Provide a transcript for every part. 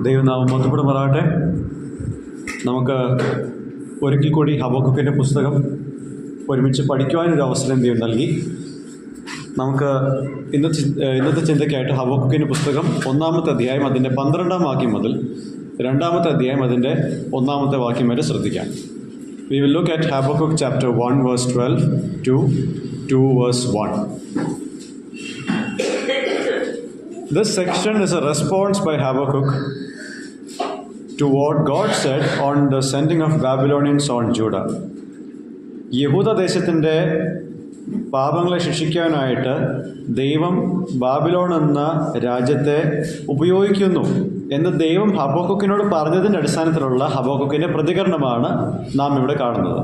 ദൈവനാമം മഹത്വപ്പെടുമാറാകട്ടെ. നമുക്ക് ഒരിക്കൽ കൂടി ഹബക്കുക്കിൻ്റെ പുസ്തകം ഒരുമിച്ച് പഠിക്കുവാനൊരു അവസരം ദൈവം നൽകി. നമുക്ക് ഇന്നത്തെ ചിന്തയ്ക്കായിട്ട് ഹബക്കുക്കിൻ്റെ പുസ്തകം 1-ാമത്തെ അധ്യായം അതിൻ്റെ 12-ാം വാക്യം മുതൽ 2-ാമത്തെ അധ്യായം അതിൻ്റെ 1-ാമത്തെ വാക്യം വരെ ശ്രദ്ധിക്കാം. We will look at Habakkuk chapter 1 verse 12 to 2 verse 1. This section is a response by Habakkuk to what God said on the sending of Babylonians on Judah. യഹൂദ ദേശത്തിൻ്റെ പാപങ്ങളെ ശിക്ഷിക്കാനായിട്ട് ദൈവം ബാബിലോൺ എന്ന രാജ്യത്തെ ഉപയോഗിക്കുന്നു എന്ന് ദൈവം ഹബക്കുക്കിനോട് പറഞ്ഞതിൻ്റെ അടിസ്ഥാനത്തിലുള്ള ഹബക്കുക്കിൻ്റെ പ്രതികരണമാണ് നാം ഇവിടെ കാണുന്നത്.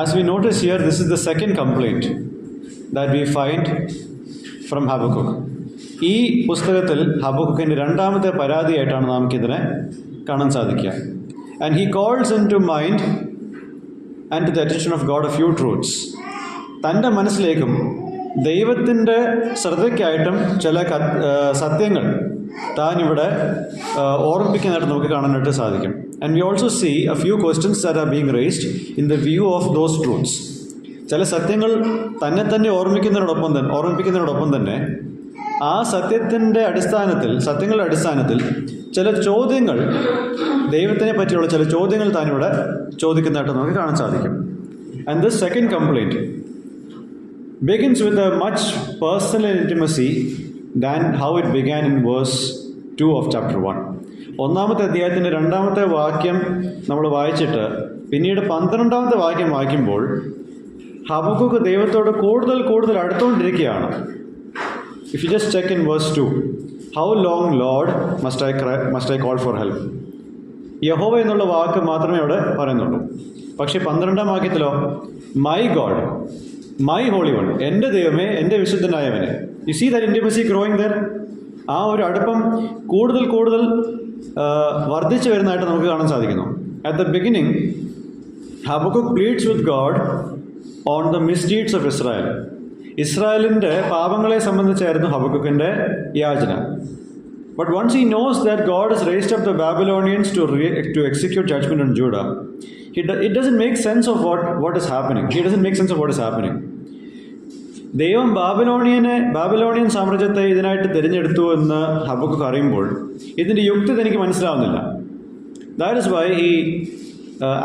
As we notice here, this is the second complaint that we find from Habakkuk. ഈ പുസ്തകത്തിൽ ഹബക്കുക്കിൻ്റെ 2-ാമത്തെ പരാതിയായിട്ടാണ് നമുക്കിതിനെ കാണാൻ സാധിക്കുക. And he calls into mind and to the attention of God a few truths. തൻ്റെ മനസ്സിലേക്കും ദൈവത്തിൻ്റെ ശ്രദ്ധയ്ക്കായിട്ടും ചില സത്യങ്ങൾ താൻ ഇവിടെ ഓർമ്മിപ്പിക്കുന്നതായിട്ട് നമുക്ക് കാണാനായിട്ട് സാധിക്കും. And we also see a few questions that are being raised in the view of those truths. ചില സത്യങ്ങൾ തന്നെ ഓർമ്മിപ്പിക്കുന്നതിനോടൊപ്പം തന്നെ ആ സത്യങ്ങളുടെ അടിസ്ഥാനത്തിൽ ചില ചോദ്യങ്ങൾ, ദൈവത്തിനെ പറ്റിയുള്ള ചില ചോദ്യങ്ങൾ താനിവിടെ ചോദിക്കുന്നതായിട്ട് നമുക്ക് കാണാൻ സാധിക്കും. And this second complaint begins with a much personal intimacy than how it began in verse 2 of chapter 1. 1-ാമത്തെ അധ്യായത്തിൻ്റെ 2-ാമത്തെ വാക്യം നമ്മൾ വായിച്ചിട്ട് പിന്നീട് 12-ാമത്തെ വാക്യം വായിക്കുമ്പോൾ ഹബക്കുക്ക് ദൈവത്തോട് കൂടുതൽ അടുത്തുകൊണ്ടിരിക്കുകയാണ്. If you just check in verse 2, how long, Lord, must I call for help? യഹോവ എന്നുള്ള വാക്ക് മാത്രമേ അവിടെ പറയുന്നുള്ളൂ. പക്ഷേ 12-ാം വാക്യത്തിലോ my God, my holy one, എൻ്റെ ദൈവമേ, എൻ്റെ വിശുദ്ധനായവനെ. You see that intimacy growing there. ആ ഒരു അടുപ്പം കൂടുതൽ വർദ്ധിച്ചു വരുന്നതായിട്ട് നമുക്ക് കാണാൻ സാധിക്കുന്നു. At the beginning Habakkuk pleads with God on the misdeeds of Israel. ഇസ്രായേലിൻ്റെ പാപങ്ങളെ സംബന്ധിച്ചായിരുന്നു ഹബക്കുക്കിൻ്റെ യാചന. But once he knows that God has raised up the Babylonians to execute judgment on Judah, it doesn't make sense of what is happening. He doesn't make sense of what is happening. ദൈവം Babylonian സാമ്രാജ്യത്തെ ഇതിനായിട്ട് തിരഞ്ഞെടുത്തു എന്ന് ഹബക്കുക്ക് അറിയുമ്പോൾ ഇതിൻ്റെ യുക്തി എനിക്ക് മനസ്സിലാവുന്നില്ല. That is why he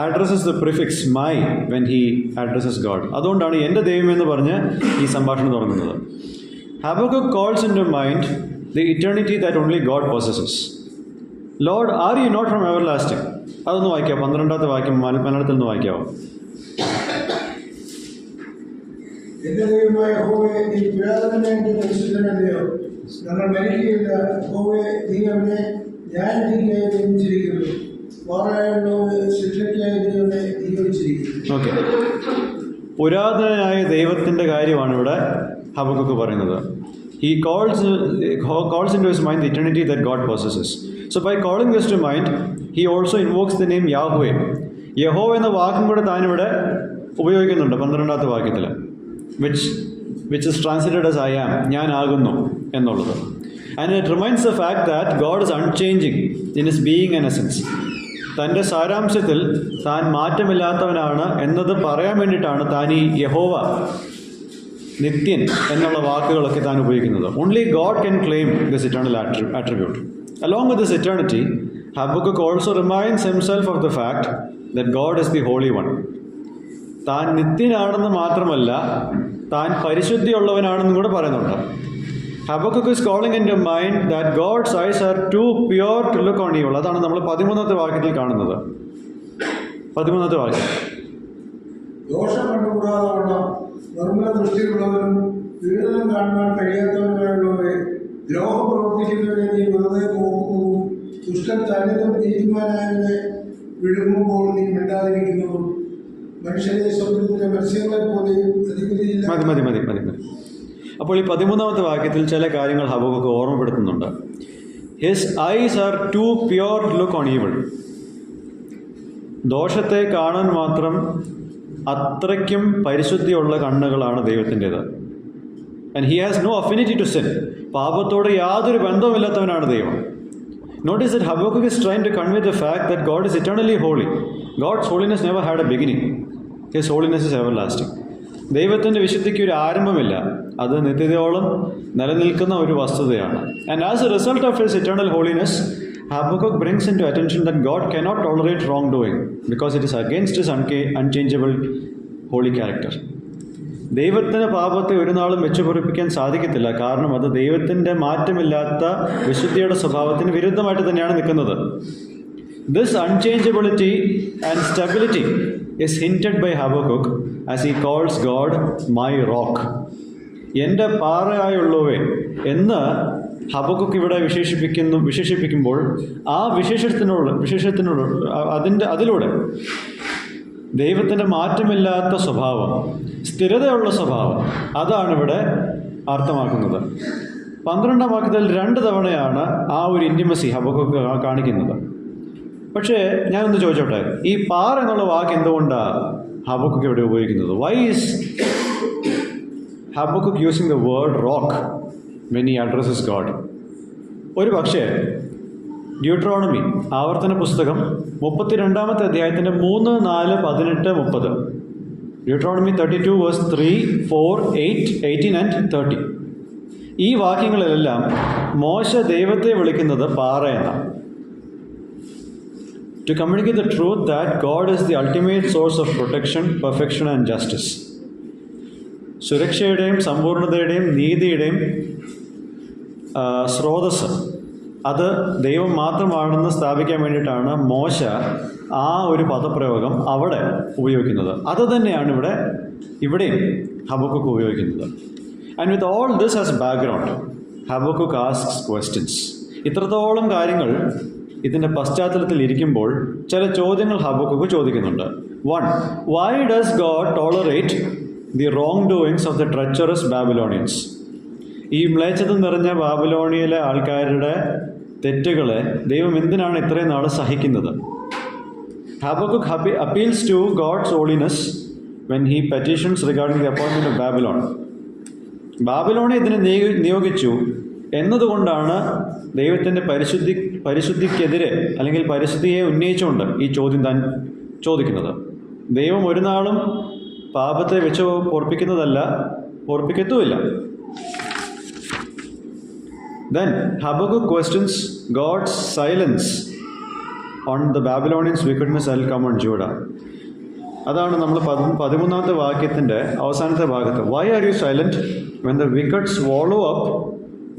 addresses the prefix my when he addresses God. അതുകൊണ്ടാണ് എൻ്റെ ദൈവമെന്ന് പറഞ്ഞ് ഈ സംഭാഷണം തുടങ്ങുന്നത്. Habakkuk calls into mind the eternity that only God possesses. Lord, are you not from everlasting? അതൊന്ന് വായിക്കാം. 12-ാമത്തെ വാക്യം മലയാളത്തിൽ നിന്ന് വായിക്കാവോ? എന്റെ ദൈവമായ യഹോവേ, നീ പുരാതനനായ പരിശുദ്ധനല്ലയോ? ഞങ്ങൾ മരിക്കുകയില്ല. യഹോവേ, നീ അവനെ ന്യായവിധിക്കായി നിയമിച്ചിരിക്കുന്നു. ഓക്കെ, പുരാതനനായ ദൈവത്തിൻ്റെ കാര്യമാണ് ഇവിടെ ഹബക്കുക്ക് പറയുന്നത്. He calls into his mind the eternity that God possesses. So by calling this to mind, he also invokes the name Yahweh. യഹോവ എന്ന വാക്കും കൂടെ താനിവിടെ ഉപയോഗിക്കുന്നുണ്ട് 12-ാമത്തെ വാക്യത്തിൽ, which is translated as I am, ഞാൻ ആകുന്നു എന്നുള്ളത്. And it reminds the fact that God is unchanging in his being and essence. തൻ്റെ സാരാംശത്തിൽ താൻ മാറ്റമില്ലാത്തവനാണ് എന്നത് പറയാൻ വേണ്ടിയിട്ടാണ് താൻ ഈ യഹോവ, നിത്യൻ എന്നുള്ള വാക്കുകളൊക്കെ താൻ ഉപയോഗിക്കുന്നത്. Only God can claim this eternal attribute. Along with this eternity, Habakkuk also reminds himself of the fact that God is the Holy One. താൻ നിത്യനാണെന്ന് മാത്രമല്ല, താൻ പരിശുദ്ധിയുള്ളവനാണെന്നും കൂടെ പറയുന്നുണ്ട്. Habakkuk is calling into mind that God's eyes are too pure to look on evil. അതാണ് നമ്മൾ 13-ാമത്തെ വാക്യത്തിൽ കാണുന്നത്. 13-ാമത്തെ വാക്യം, ദോഷം കണ്ടുകൂടാതവണ്ണം നിർമ്മല ദൃഷ്ടിയുള്ളവരും പീഡനം കാണുവാൻ കഴിയാത്തവരുമായുള്ളവരെ, ദ്രോഹം പ്രവർത്തിക്കുന്നവരെ നീ വെറുതെ പോകുന്നതും ദുഷ്ടൻ തന്നിലും നീതിമാനായവനെ വിഴുങ്ങുമ്പോൾ നീ മിണ്ടാതിരിക്കുന്നതും മനുഷ്യരെ സമുദ്രത്തിലെ മത്സ്യങ്ങളെ പോലെയും അധിപതിയില്ല. മതി. അപ്പോൾ ഈ 13-ാമത്തെ വാക്യത്തിൽ ചില കാര്യങ്ങൾ ഹബക്കുക്ക് ഓർമ്മപ്പെടുത്തുന്നുണ്ട്. His eyes are too pure to look on evil. ദോഷത്തെ കാണാൻ മാത്രം അത്രയ്ക്കും പരിശുദ്ധിയുള്ള കണ്ണുകളാണ് ദൈവത്തിൻ്റേത്. And he has no affinity to sin. പാപത്തോട് യാതൊരു ബന്ധവുമില്ലാത്തവനാണ് ദൈവം. Notice that Habakkuk is trying to convey the fact that God is eternally holy. God's holiness never had a beginning. His holiness is everlasting. ദൈവത്തിൻ്റെ വിശുദ്ധിക്ക് ഒരു ആരംഭമില്ല. അത് നിത്യതയോളം നിലനിൽക്കുന്ന ഒരു വസ്തുതയാണ്. And as a result of his eternal holiness, Habakkuk brings into attention that God cannot tolerate wrongdoing because it is against his unchangeable holy character. ദൈവത്തിന് പാപത്തെ ഒരു നാളും വെച്ചു പൊറിപ്പിക്കാൻ സാധിക്കത്തില്ല. കാരണം അത് ദൈവത്തിൻ്റെ മാറ്റമില്ലാത്ത വിശുദ്ധിയുടെ സ്വഭാവത്തിന് വിരുദ്ധമായിട്ട് തന്നെയാണ് നിൽക്കുന്നത്. This unchangeability and stability is hinted by Habakkuk as he calls God my rock. എൻ്റെ പാറയായുള്ളവേ എന്ന് ഹബക്കുക്ക് ഇവിടെ വിശേഷിപ്പിക്കുമ്പോൾ ആ വിശേഷത്തിനോട് അതിലൂടെ ദൈവത്തിൻ്റെ മാറ്റമില്ലാത്ത സ്വഭാവം, സ്ഥിരതയുള്ള സ്വഭാവം, അതാണ് ഇവിടെ അർത്ഥമാക്കുന്നത്. 12-ാം വാക്യത്തിൽ 2 തവണയാണ് ആ ഒരു ഇൻറ്റിമസി ഹബക്കുക്ക് കാണിക്കുന്നത്. പക്ഷേ ഞാനൊന്ന് ചോദിച്ചോട്ടെ, ഈ പാറ എന്നുള്ള വാക്ക് എന്തുകൊണ്ടാണ് ഹബക്കുക്ക് ഇവിടെ ഉപയോഗിക്കുന്നത്? Why is Habakkuk using the word rock when he addresses God? ഒരു പക്ഷേ ഡ്യൂട്രോണമി ആവർത്തന പുസ്തകം 32-ാമത്തെ അധ്യായത്തിൻ്റെ 3, 4, 18, 30. Deuteronomy 32 verse 3, 4, 8, 18 and 30. ഈ വാക്യങ്ങളിലെല്ലാം മോശ ദൈവത്തെ വിളിക്കുന്നത് പാറ എന്നാണ്. To communicate the truth that God is the ultimate source of protection, perfection and justice. സുരക്ഷയുടെയും സമ്പൂർണതയുടെയും നീതിയുടെയും സ്രോതസ് അത് ദൈവം മാത്രമാണെന്ന് സ്ഥാപിക്കാൻ വേണ്ടിയിട്ടാണ് മോശ ആ ഒരു പദപ്രയോഗം അവിടെ ഉപയോഗിക്കുന്നത്. അത് തന്നെയാണ് ഇവിടെയും ഹബക്കുക്ക് ഉപയോഗിക്കുന്നത്. And with all this as background, Habakkuk asks questions. ഇത്രത്തോളം കാര്യങ്ങൾ ഇതിൻ്റെ പശ്ചാത്തലത്തിൽ ഇരിക്കുമ്പോൾ ചില ചോദ്യങ്ങൾ ഹബക്കുക്ക് ചോദിക്കുന്നുണ്ട്. 1. Why does God tolerate the wrongdoings of the treacherous Babylonians? ഈ മ്ലേച്ഛത നിറഞ്ഞ ബാബിലോണിയയിലെ ആൾക്കാരുടെ തെറ്റുകളെ ദൈവം എന്തിനാണ് ഇത്രയും നാൾ സഹിക്കുന്നത്? Habakkuk appeals to God's holiness when he petitions regarding the appointment of Babylon. ബാബിലോണെ ഇതിനെ നിയോഗിച്ചു എന്നതുകൊണ്ടാണ് ദൈവത്തിൻ്റെ പരിശുദ്ധിക്കെതിരെ അല്ലെങ്കിൽ പരിശുദ്ധിയെ ഉന്നയിച്ചുകൊണ്ട് ഈ ചോദ്യം താൻ ചോദിക്കുന്നത്. ദൈവം ഒരു നാളും പാപത്തെ വെച്ച് പൊറപ്പിക്കത്തുമില്ല. Then Habakkuk questions God's silence on the Babylonians' wickedness that will come on Judah. അതാണ് നമ്മൾ 13-ാമത്തെ വാക്യത്തിൻ്റെ അവസാനത്തെ ഭാഗത്ത്. Why are you silent when the wicked swallow up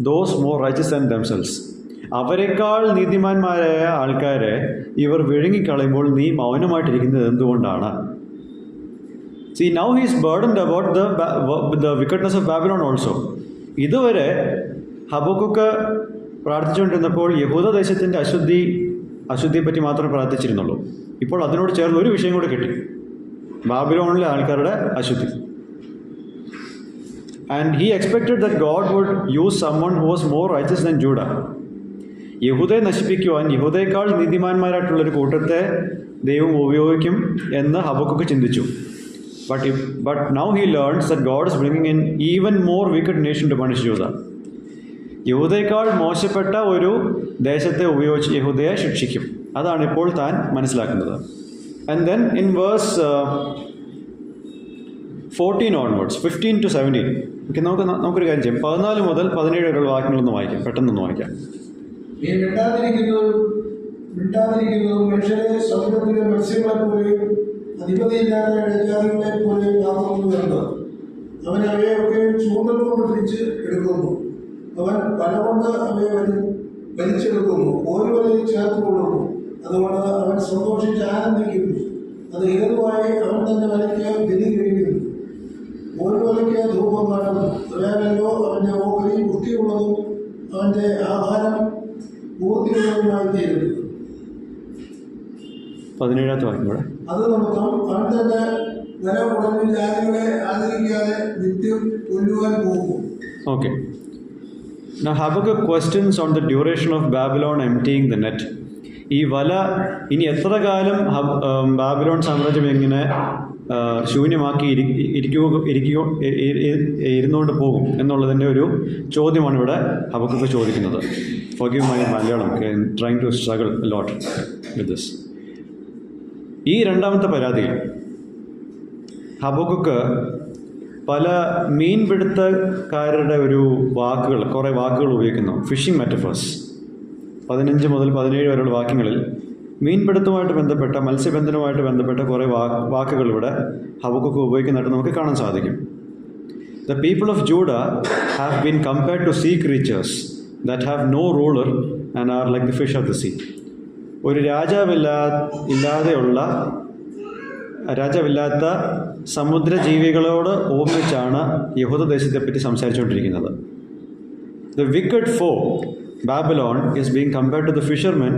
those more righteous than themselves? അവരെക്കാൾ നീതിമാന്മാരായ ആൾക്കാരെ ഇവർ വിഴുങ്ങിക്കളയുമ്പോൾ നീ മൗനമായിട്ടിരിക്കുന്നത് എന്തുകൊണ്ടാണ്? See, now he is burdened about the wickedness of Babylon also. ഇതുവരെ ഹബക്കുക്ക് പ്രാർത്ഥിച്ചുകൊണ്ടിരുന്നപ്പോൾ യഹൂദദേശത്തിൻ്റെ അശുദ്ധിയെപ്പറ്റി മാത്രമേ പ്രാർത്ഥിച്ചിരുന്നുള്ളൂ. ഇപ്പോൾ അതിനോട് ചേർന്ന് ഒരു വിഷയം കൂടെ കിട്ടി, ബാബിലോണിലെ ആൾക്കാരുടെ അശുദ്ധി. And he expected that God would use someone who was more righteous than Judah. യഹൂദയെ നശിപ്പിക്കുവാൻ യഹൂദയേക്കാൾ നീതിമാന്മാരായിട്ടുള്ളൊരു കൂട്ടത്തെ ദൈവം ഉപയോഗിക്കും എന്ന് ഹബക്കുക്ക് ചിന്തിച്ചു. But now he learns that God is bringing in even more wicked nation to punish Judah. യഹൂദയേക്കാൾ മോശപ്പെട്ട ഒരു ദേശത്തെ ഉപയോഗിച്ച് യഹൂദയെ ശിക്ഷിക്കും. അതാണ് ഇപ്പോൾ താൻ മനസ്സിലാക്കുന്നത്. And then in verse 14 onwards, 15 to 17, നമുക്കൊരു കാര്യം ചെയ്യാം. 14 മുതൽ 17 വരെയുള്ള വാക്യങ്ങളൊന്ന് വായിക്കാം, പെട്ടെന്നൊന്ന് വായിക്കാം. മനുഷ്യരെ സമുദ്രത്തിലെ മത്സ്യങ്ങളെ പോലെയും അധിപതിയില്ലാത്ത ഇടജാതികളെ പോലെയും ആകുന്നുണ്ട്. അവൻ അവയൊക്കെ ചൂണ്ടൽ കൊണ്ട് പിടിച്ച് എടുക്കുന്നു. അവൻ പലകൊണ്ട് അവയെ വലിച്ചെടുക്കുന്നു, ഒരു വലയിൽ ചേർത്ത് കൊള്ളുന്നു. അതുകൊണ്ട് അവൻ സന്തോഷിച്ച് ആനന്ദിക്കുന്നു. അത് ഹേതുവായി അവൻ തന്നെ വലയ്ക്ക് ബലി കഴിക്കുന്നു. ഒരു വലയ്ക്ക് ധൂപം കാണുന്നു. ഒരാളല്ലോ അവൻ്റെ ഓഹരി വൃത്തിയുള്ളതും അവൻ്റെ ആഹാരം പൂർത്തിയുള്ളതുമായി തീരുന്നു. 17-ാമത്തെ വാക്യം കൂടെ. അത് നിമിത്തം അവൻ തന്നെ നില ഉടലിൽ ജാതികളെ ആദരിക്കാതെ നിത്യം കൊല്ലുവാൻ പോകും. Okay. Now Habakkuk questions on the duration of Babylon emptying the net. ഈ വല ഇനി എത്ര കാലം ബാബിലോൺ സാമ്രാജ്യം ഇങ്ങനെ ശൂന്യമാക്കി ഇരുന്നുകൊണ്ട് പോകും എന്നുള്ളതിൻ്റെ ഒരു ചോദ്യമാണ് ഇവിടെ ഹബക്കുക്ക് ചോദിക്കുന്നത്. Forgive my Malayalam, I'm trying to struggle a lot with this. ഈ രണ്ടാമത്തെ പരാതിയിൽ ഹബക്കുക്ക് പല മീൻപിടുത്തക്കാരുടെ ഒരു കുറേ വാക്കുകൾ ഉപയോഗിക്കുന്നു. ഫിഷിംഗ് മെറ്റഫേഴ്സ് 15 മുതൽ 17 വരെയുള്ള വാക്യങ്ങളിൽ മീൻപിടുത്തവുമായിട്ട് ബന്ധപ്പെട്ട, മത്സ്യബന്ധനവുമായിട്ട് ബന്ധപ്പെട്ട കുറേ വാക്കുകൾ ഇവിടെ ഹബക്കുക്ക് ഉപയോഗിക്കുന്നതായിട്ട് നമുക്ക് കാണാൻ സാധിക്കും. The people of Judah have been compared to sea creatures that have no ruler and are like the fish of the sea. ഒരു രാജാവില്ലാത്ത സമുദ്രജീവികളോട് ഓർമ്മിച്ചാണ് യഹൂദദേശത്തെപ്പറ്റി സംസാരിച്ചുകൊണ്ടിരിക്കുന്നത്. The wicked foe, Babylon, is being compared to the fishermen,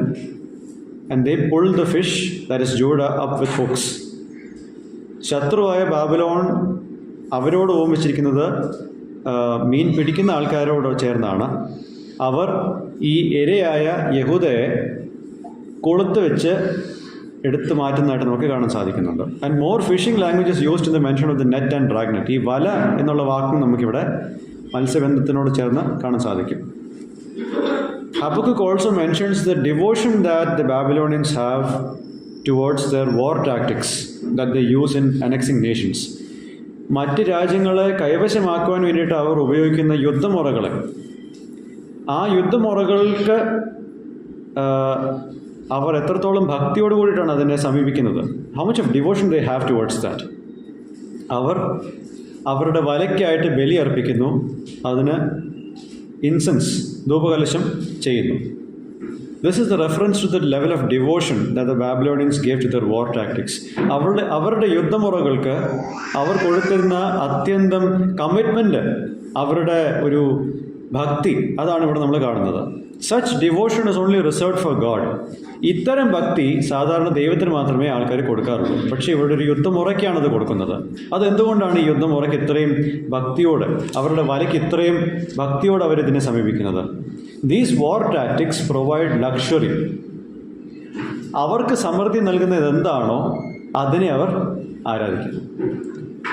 and they pull the fish, that is Judah, up with hooks. ശത്രുവായ Babylon അവരോട് ഓർമ്മിച്ചിരിക്കുന്നത് മീൻ പിടിക്കുന്ന ആൾക്കാരോട് ചേർന്നാണ്. അവർ ഈ ഇരയായ യഹൂദയെ കൊളുത്ത് വെച്ച് എടുത്തു മാറ്റുന്നതായിട്ട് നമുക്ക് കാണാൻ സാധിക്കുന്നുണ്ട്. And more fishing languages used in the mention of the net and dragnet. ഈ വല എന്നുള്ള വാക്കും നമുക്കിവിടെ മത്സ്യബന്ധനത്തിനോട് ചേർന്ന് കാണാൻ സാധിക്കും. Habakkuk also mentions the devotion that the Babylonians have towards their war tactics that they use in annexing nations. മറ്റ് രാജ്യങ്ങളെ കൈവശമാക്കുവാൻ വേണ്ടിയിട്ട് അവർ ഉപയോഗിക്കുന്ന യുദ്ധമുറകൾ, ആ യുദ്ധമുറകൾക്ക് അവർ എത്രത്തോളം ഭക്തിയോട് കൂടിയിട്ടാണ് അതിനെ സമീപിക്കുന്നത്. How much of devotion they have towards that. അവർ അവരുടെ വലയ്ക്കായിട്ട് ബലി അർപ്പിക്കുന്നു, അതിന് ഇൻസെൻസ്, ധൂപകലശം ചെയ്യുന്നു. This is the reference to the level of devotion that the Babylonians gave to their war tactics. അവരുടെ യുദ്ധമുറകൾക്ക് അവർ കൊടുത്തിരുന്ന അത്യന്തം കമ്മിറ്റ്മെൻറ്റ്, അവരുടെ ഒരു ഭക്തി, അതാണ് ഇവിടെ നമ്മൾ കാണുന്നത്. Such devotion is only reserved for God. ഇത്തരം ഭക്തി സാധാരണ ദൈവത്തിന് മാത്രമേ ആൾക്കാർ കൊടുക്കാറുള്ളൂ. പക്ഷേ ഇവരുടെ ഒരു യുദ്ധമുറയ്ക്കാണ് അത് കൊടുക്കുന്നത്. അതെന്തുകൊണ്ടാണ് ഈ യുദ്ധമുറയ്ക്ക് ഇത്രയും ഭക്തിയോട്, അവരുടെ വലയ്ക്ക് ഇത്രയും ഭക്തിയോട് അവരിതിനെ സമീപിക്കുന്നത്? These war tactics provide luxury. അവർക്ക് സമൃദ്ധി നൽകുന്നത് എന്താണോ അതിനെ അവർ ആരാധിക്കുന്നു.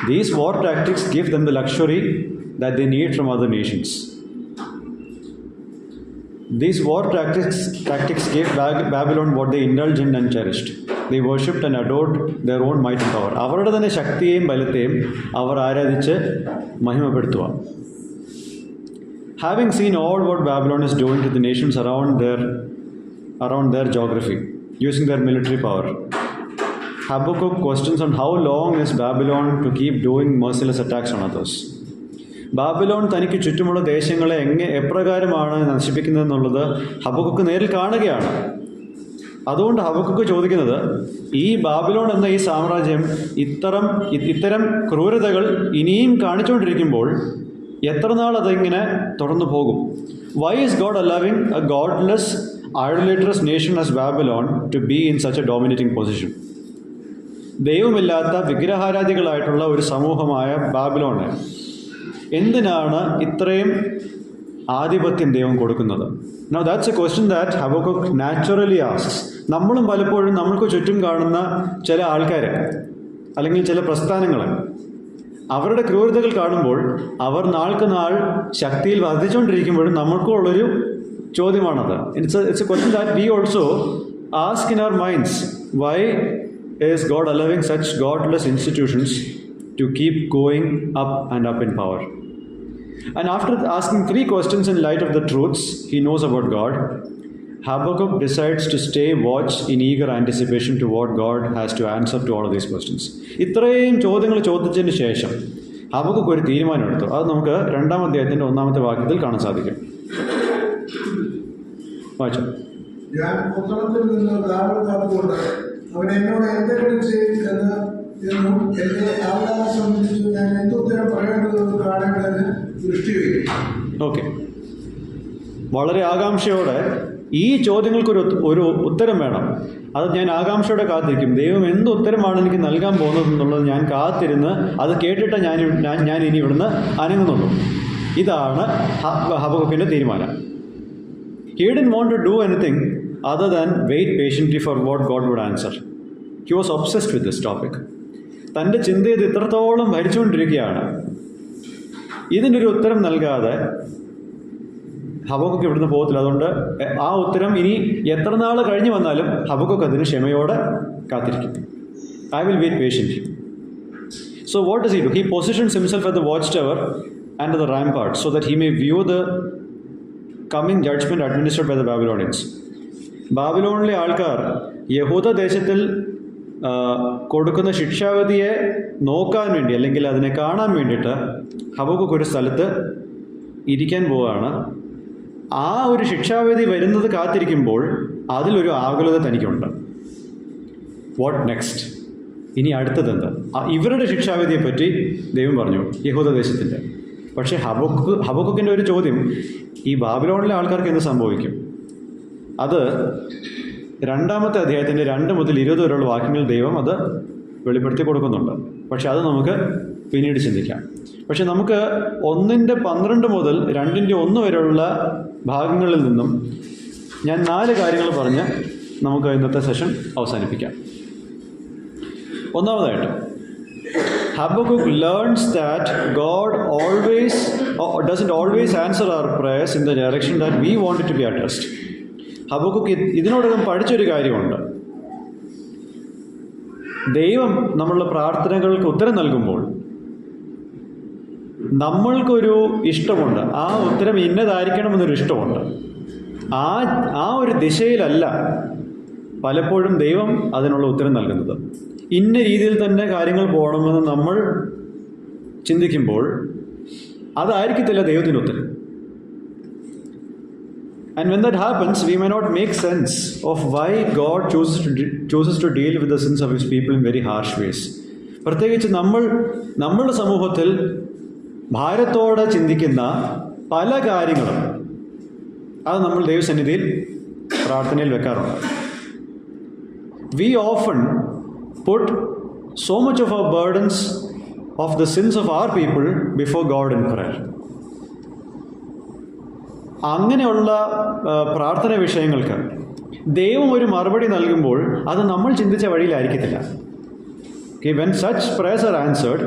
These war tactics give them the luxury that they need from other nations. These war tactics gave Babylon what they indulged in and cherished. They worshipped and adored their own might and power. അവരുടെ തന്നെ ശക്തിയെയും ബലത്തെയും അവർ ആരാധിച്ച് മഹിമപ്പെടുത്തുക. Having seen all what Babylon is doing to the nations around their geography, using their military power, Habakkuk questions on how long is Babylon to keep doing merciless attacks on others. Babylon തനിക്ക് ചുറ്റുമുള്ള ദേശങ്ങളെ എപ്രകാരമാണ് നശിപ്പിക്കുന്നതെന്നുള്ളത് ഹബക്കുക്ക് നേരിൽ കാണുകയാണ്. അതുകൊണ്ട് ഹബക്കുക്ക് ചോദിക്കുന്നത്, ഈ Babylon എന്ന ഈ സാമ്രാജ്യം ഇത്തരം ക്രൂരതകൾ ഇനിയും കാണിച്ചുകൊണ്ടിരിക്കുമ്പോൾ എത്ര നാൾ അതിങ്ങനെ തുടർന്നു പോകും? Why is God allowing a godless, idolatrous nation as Babylon to be in such a dominating position? ദൈവമില്ലാത്ത വിഗ്രഹാരാധികളായിട്ടുള്ള ഒരു സമൂഹമായ ബാബിലോണ് എന്തിനാണ് ഇത്രയും ആധിപത്യം ദൈവം കൊടുക്കുന്നത്? Now that's a question that Habakkuk naturally asks. നമ്മളും പലപ്പോഴും നമ്മൾക്ക് ചുറ്റും കാണുന്ന ചില ആൾക്കാർ അല്ലെങ്കിൽ ചില പ്രസ്ഥാനങ്ങൾ, അവരുടെ ക്രൂരതകൾ കാണുമ്പോൾ അവർ നാൾക്ക് നാൾ ശക്തിയിൽ വർദ്ധിച്ചുകൊണ്ടിരിക്കുമ്പോഴും നമ്മൾക്കുള്ളൊരു ചോദ്യമാണത്. It's a question that we also ask in our minds. Why is God allowing such godless institutions to keep going up and up in power? And after asking 3 questions in light of the truths he knows about God, Habakkuk decides to stay watch in eager anticipation to what God has to answer to all of these questions. ഇത്രയും ചോദ്യങ്ങൾ ചോദിച്ചതിന് ശേഷം ഹബക്കുക്ക് ഒരു തീരുമാനമെടുത്തു. അത് നമുക്ക് 2-ാം അധ്യായത്തിൻ്റെ 1-ാമത്തെ വാക്യത്തിൽ കാണാൻ സാധിക്കും. വായിച്ചോ. ഞാൻ പുത്രത്തിൽ നിന്ന് കാവൽ കാത്തുകൊണ്ട് അവൻ എന്നോട് എന്തെങ്കിലും ചെയ്യും എന്നും എന്റെ ആൾക്കാരെ സംബന്ധിച്ച് ഞാൻ എന്തുത്തരം പറയേണ്ടതെന്ന് കാണേണ്ടതിന് ദൃഷ്ടി വയ്ക്കും. ഓക്കെ, വളരെ ആകാംക്ഷയോടെ ഈ ചോദ്യങ്ങൾക്കൊരു ഉത്തരം വേണം. അത് ഞാൻ ആകാംക്ഷയോടെ കാത്തിരിക്കും. ദൈവം എന്ത് ഉത്തരമാണ് എനിക്ക് നൽകാൻ പോകുന്നതെന്നുള്ളത് ഞാൻ കാത്തിരുന്ന് അത് കേട്ടിട്ട് ഞാൻ ഇനി ഇവിടുന്ന് അനങ്ങുന്നുള്ളൂ. ഇതാണ് ഹബക്കുക്കിൻ്റെ തീരുമാനം. He didn't want to do anything other than wait patiently for what God would answer. He was obsessed with this topic. തൻ്റെ ചിന്തയെ ഇത് ഇത്രത്തോളം ഭരിച്ചുകൊണ്ടിരിക്കുകയാണ്. ഇതിനൊരു ഉത്തരം നൽകാതെ ഹബക്കുക്ക് ഇവിടുന്ന് പോകത്തില്ല. അതുകൊണ്ട് ആ ഉത്തരം ഇനി എത്ര നാൾ കഴിഞ്ഞു വന്നാലും ഹബക്കുക്ക് അതിന് ക്ഷമയോടെ കാത്തിരിക്കും. I will wait patiently. So what does he do? He positions himself at the watchtower and at the rampart so that he may view the coming judgment administered by the Babylonians. ബാബിലോണിലെ ആൾക്കാർ യഹൂദ ദേശത്തിൽ കൊടുക്കുന്ന ശിക്ഷാവിധിയെ നോക്കാൻ വേണ്ടി, അല്ലെങ്കിൽ അതിനെ കാണാൻ വേണ്ടിയിട്ട് ഹബക്കുക്ക് ഒരു സ്ഥലത്ത് ഇരിക്കാൻ പോവുകയാണ്. ആ ഒരു ശിക്ഷാവിധി വരുന്നത് കാത്തിരിക്കുമ്പോൾ അതിലൊരു ആകുലത തനിക്കുണ്ട്. What next? ഇനി അടുത്തതെന്ത്? ഇവരുടെ ശിക്ഷാവിധിയെപ്പറ്റി ദൈവം പറഞ്ഞു, യഹൂദദേശത്തിൻ്റെ. പക്ഷേ ഹബക്കുക്കിൻ്റെ ഒരു ചോദ്യം, ഈ ബാബിലോണിലെ ആൾക്കാർക്ക് എന്ത് സംഭവിക്കും? അത് 2-ാമത്തെ അധ്യായത്തിൻ്റെ 2 മുതൽ 20 വരെയുള്ള വാക്യങ്ങൾ ദൈവം അത് വെളിപ്പെടുത്തി കൊടുക്കുന്നുണ്ട്. പക്ഷെ അത് നമുക്ക് പിന്നീട് ചിന്തിക്കാം. പക്ഷെ നമുക്ക് 1:12 മുതൽ 2:1 വരെയുള്ള ഭാഗങ്ങളിൽ നിന്നും ഞാൻ 4 കാര്യങ്ങൾ പറഞ്ഞ് നമുക്ക് ഇന്നത്തെ സെഷൻ അവസാനിപ്പിക്കാം. ഒന്നാമതായിട്ട്, Habakkuk learns that God doesn't always answer our prayers in the direction that we want it to be addressed. Habakkuk ഇതിനോടകം പഠിച്ചൊരു കാര്യമുണ്ട്. ദൈവം നമ്മളുടെ പ്രാർത്ഥനകൾക്ക് ഉത്തരം നൽകുമ്പോൾ നമ്മൾക്കൊരു ഇഷ്ടമുണ്ട്. ആ ഉത്തരം ഇന്നതായിരിക്കണമെന്നൊരു ഇഷ്ടമുണ്ട്. ആ ഒരു ദിശയിലല്ല പലപ്പോഴും ദൈവം അതിനുള്ള ഉത്തരം നൽകുന്നത്. ഇന്ന രീതിയിൽ തന്നെ കാര്യങ്ങൾ പോകണമെന്ന് നമ്മൾ ചിന്തിക്കുമ്പോൾ അതായിരിക്കത്തില്ല ദൈവത്തിൻ്റെ ഉത്തരം. And when that happens, we may not make sense of why God chooses to deal with the sins of His people in very harsh ways. പ്രത്യേകിച്ച് നമ്മളുടെ സമൂഹത്തിൽ ഭാരത്തോടെ ചിന്തിക്കുന്ന പല കാര്യങ്ങളും അത് നമ്മൾ ദൈവസന്നിധിയിൽ പ്രാർത്ഥനയിൽ വെക്കാറുണ്ട്. We often put so much of our burdens of the sins of our people before God in prayer. അങ്ങനെയുള്ള പ്രാർത്ഥന വിഷയങ്ങൾക്ക് ദൈവം ഒരു മറുപടി നൽകുമ്പോൾ അത് നമ്മൾ ചിന്തിച്ച വഴിയിലായിരിക്കത്തില്ല. Okay, when such prayers are answered,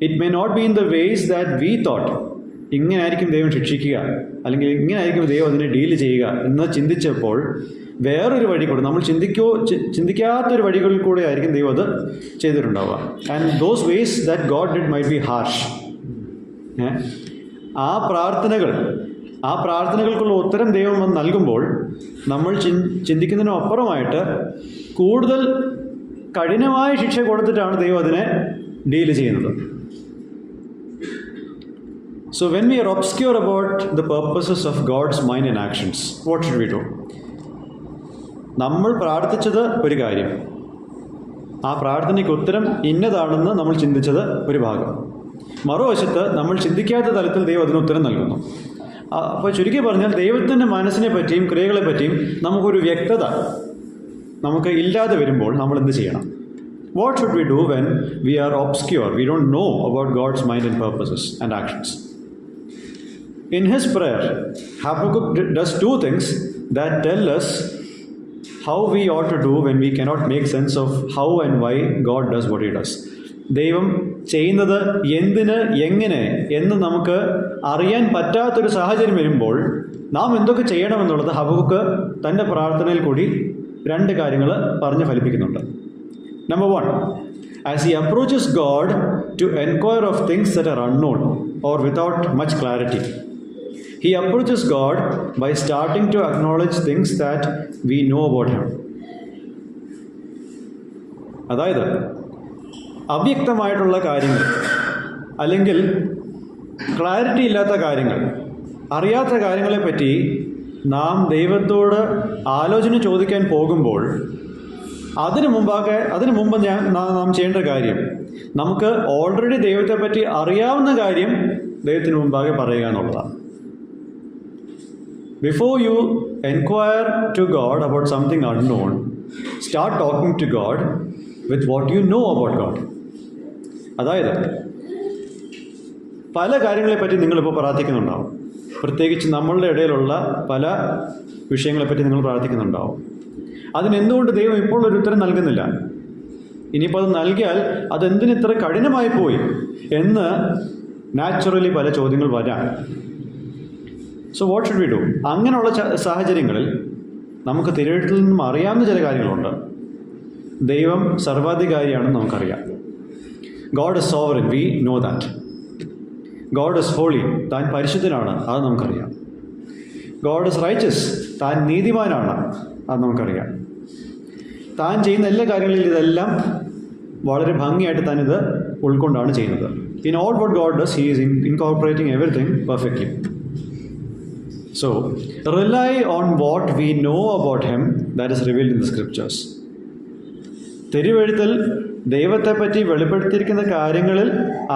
it may not be in the ways that we thought. ഇങ്ങനെയായിരിക്കും ദൈവം ശിക്ഷിക്കുക, അല്ലെങ്കിൽ ഇങ്ങനെയായിരിക്കും ദൈവം അതിനെ ഡീൽ ചെയ്യുക എന്ന് ചിന്തിച്ചപ്പോൾ വേറൊരു വഴി കൂടെ, നമ്മൾ ചിന്തിക്കാത്തൊരു വഴികളിൽ കൂടെ ആയിരിക്കും ദൈവം അത് ചെയ്തിട്ടുണ്ടാവുക. And those ways that God did might be harsh. ആ പ്രാർത്ഥനകൾക്കുള്ള ഉത്തരം ദൈവം നൽകുമ്പോൾ നമ്മൾ ചിന്തിക്കുന്നതിനും അപ്പുറമായിട്ട് കൂടുതൽ കഠിനമായ ശിക്ഷ കൊടുത്തിട്ടാണ് ദൈവം അതിനെ ഡീല് ചെയ്യുന്നത്. So when we are obscure about the purposes of God's mind and actions, what should we do? നമ്മൾ പ്രാർത്ഥിച്ചത് ഒരു കാര്യം, ആ പ്രാർത്ഥനയ്ക്ക് ഉത്തരം ഇന്നതാണെന്ന് നമ്മൾ ചിന്തിച്ചത് ഒരു ഭാഗം. മറുവശത്ത് നമ്മൾ ചിന്തിക്കാത്ത തലത്തിൽ ദൈവം അതിന് ഉത്തരം നൽകുന്നു. അപ്പോൾ ചുരുക്കി പറഞ്ഞാൽ ദൈവത്തിൻ്റെ മനസ്സിനെ പറ്റിയും ക്രിയകളെ പറ്റിയും നമുക്കൊരു വ്യക്തത നമുക്ക് ഇല്ലാതെ വരുമ്പോൾ നമ്മൾ എന്ത് ചെയ്യണം? What should we do when we are obscure? We don't know about God's mind and purposes and actions. In his prayer, Habakkuk does 2 things that tell us how we ought to do when we cannot make sense of how and why God does what he does. ദൈവം ചെയ്യുന്നത് എന്തിന്, എങ്ങനെ എന്ന് നമുക്ക് അറിയാൻ പറ്റാത്തൊരു സാഹചര്യം വരുമ്പോൾ നാം എന്തൊക്കെ ചെയ്യണമെന്നുള്ളത് ഹബക്കുക്ക് തൻ്റെ പ്രാർത്ഥനയിൽ കൂടി 2 കാര്യങ്ങൾ പറഞ്ഞ് ഫലിപ്പിക്കുന്നുണ്ട്. Number 1, as he approaches God to inquire of things that are unknown or without much clarity, he approaches God by starting to acknowledge things that we know about him. അതായത് അവ്യക്തമായിട്ടുള്ള കാര്യങ്ങൾ, അല്ലെങ്കിൽ ക്ലാരിറ്റി ഇല്ലാത്ത കാര്യങ്ങൾ, അറിയാത്ത കാര്യങ്ങളെപ്പറ്റി നാം ദൈവത്തോട് ആലോചന ചോദിക്കാൻ പോകുമ്പോൾ അതിനു മുമ്പ് നാം ചെയ്യേണ്ട കാര്യം, നമുക്ക് ഓൾറെഡി ദൈവത്തെപ്പറ്റി അറിയാവുന്ന കാര്യം ദൈവത്തിന് മുമ്പാകെ പറയുക എന്നുള്ളതാണ്. Before you inquire to God about something unknown, start talking to God with what you know about God. അതായത് പല കാര്യങ്ങളെപ്പറ്റി നിങ്ങളിപ്പോൾ പ്രാർത്ഥിക്കുന്നുണ്ടാവും. പ്രത്യേകിച്ച് നമ്മളുടെ ഇടയിലുള്ള പല വിഷയങ്ങളെപ്പറ്റി നിങ്ങൾ പ്രാർത്ഥിക്കുന്നുണ്ടാവും. അതിനെന്തുകൊണ്ട് ദൈവം ഇപ്പോൾ ഒരു ഉത്തരം നൽകുന്നില്ല? ഇനിയിപ്പോൾ അത് നൽകിയാൽ അതെന്തിന് ഇത്ര കഠിനമായി പോയി എന്ന് നാച്ചുറലി പല ചോദ്യങ്ങൾ വരാം. So what should we do? അങ്ങനെയുള്ള സാഹചര്യങ്ങളിൽ നമുക്ക് തിരുവെഴുത്തിൽ നിന്നും അറിയാവുന്ന ചില കാര്യങ്ങളുണ്ട്. ദൈവം സർവാധികാരിയാണെന്ന് നമുക്കറിയാം. God is sovereign, we know that. God is holy, താൻ പരിശുദ്ധനാണ്, അത് നമുക്കറിയാം. ഗോഡ് ഇസ് റൈച്ചസ്, താൻ നീതിമാനാണ്, അത് നമുക്കറിയാം. താൻ ചെയ്യുന്ന എല്ലാ കാര്യങ്ങളിലും ഇതെല്ലാം വളരെ ഭംഗിയായിട്ട് താൻ ഇത് ഉൾക്കൊണ്ടാണ് ചെയ്യുന്നത്. In all what God does, he is incorporating everything perfectly. So, rely on what we know about him that is revealed in the scriptures. തിരുവെഴുത്തിൽ ദൈവത്തെപ്പറ്റി വെളിപ്പെടുത്തിയിരിക്കുന്ന കാര്യങ്ങളിൽ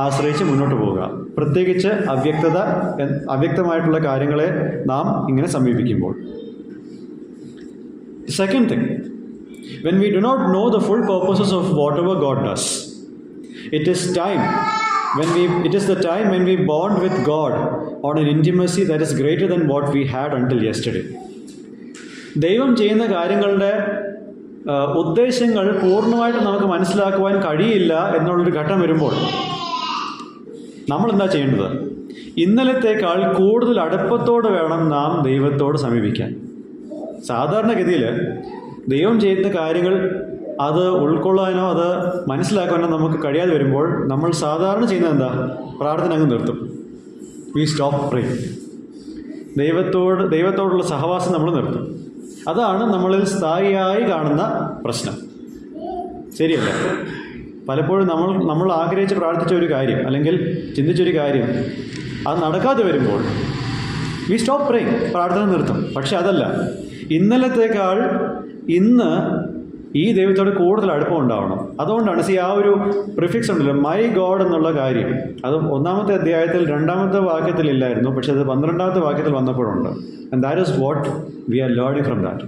ആശ്രയിച്ച് മുന്നോട്ട് പോവുക. പ്രത്യേകിച്ച് അവ്യക്തമായിട്ടുള്ള കാര്യങ്ങളെ നാം ഇങ്ങനെ സമീപിക്കുമ്പോൾ. Second thing, when we do not know the full purposes of whatever God does, it is the time when we bond with God on an intimacy that is greater than what we had until yesterday. ദൈവം ചെയ്യുന്ന കാര്യങ്ങളുടെ ഉദ്ദേശങ്ങൾ പൂർണ്ണമായിട്ട് നമുക്ക് മനസ്സിലാക്കുവാൻ കഴിയില്ല എന്നുള്ളൊരു ഘട്ടം വരുമ്പോൾ നമ്മൾ എന്താ ചെയ്യേണ്ടത്? ഇന്നലത്തേക്കാൾ കൂടുതൽ അടുപ്പത്തോടെ വേണം നാം ദൈവത്തോട് സമീപിക്കാൻ. സാധാരണഗതിയിൽ ദൈവം ചെയ്യുന്ന കാര്യങ്ങൾ അത് ഉൾക്കൊള്ളാനോ അത് മനസ്സിലാക്കാനോ നമുക്ക് കഴിയാതെ വരുമ്പോൾ നമ്മൾ സാധാരണ ചെയ്യുന്നത് എന്താ? പ്രാർത്ഥന അങ്ങ് നിർത്തും. We stop praying. ദൈവത്തോടുള്ള സഹവാസം നമ്മൾ നിർത്തും. അതാണ് നമ്മളിൽ സ്ഥായിയായി കാണുന്ന പ്രശ്നം. ശരിയല്ല? പലപ്പോഴും നമ്മൾ ആഗ്രഹിച്ച് പ്രാർത്ഥിച്ച ഒരു കാര്യം അല്ലെങ്കിൽ ചിന്തിച്ചൊരു കാര്യം അത് നടക്കാതെ വരുമ്പോൾ വി സ്റ്റോപ്പ് പ്രേയിങ്, പ്രാർത്ഥന നിർത്തും. പക്ഷെ അതല്ല, ഇന്നലത്തേക്കാൾ ഇന്ന് ഈ ദൈവത്തോട് കൂടുതൽ അടുപ്പം ഉണ്ടാവണം. അതുകൊണ്ടാണ് ആ ഒരു പ്രിഫിക്സ് ഉണ്ടല്ലോ, മൈ ഗോഡ് എന്നുള്ള കാര്യം. അത് 1-ാമത്തെ അധ്യായത്തിൽ 2-ാമത്തെ വാക്യത്തിൽ ഇല്ലായിരുന്നു, പക്ഷെ അത് 12-ാമത്തെ വാക്യത്തിൽ വന്നപ്പോഴുണ്ട്. And that is what we are learning from that.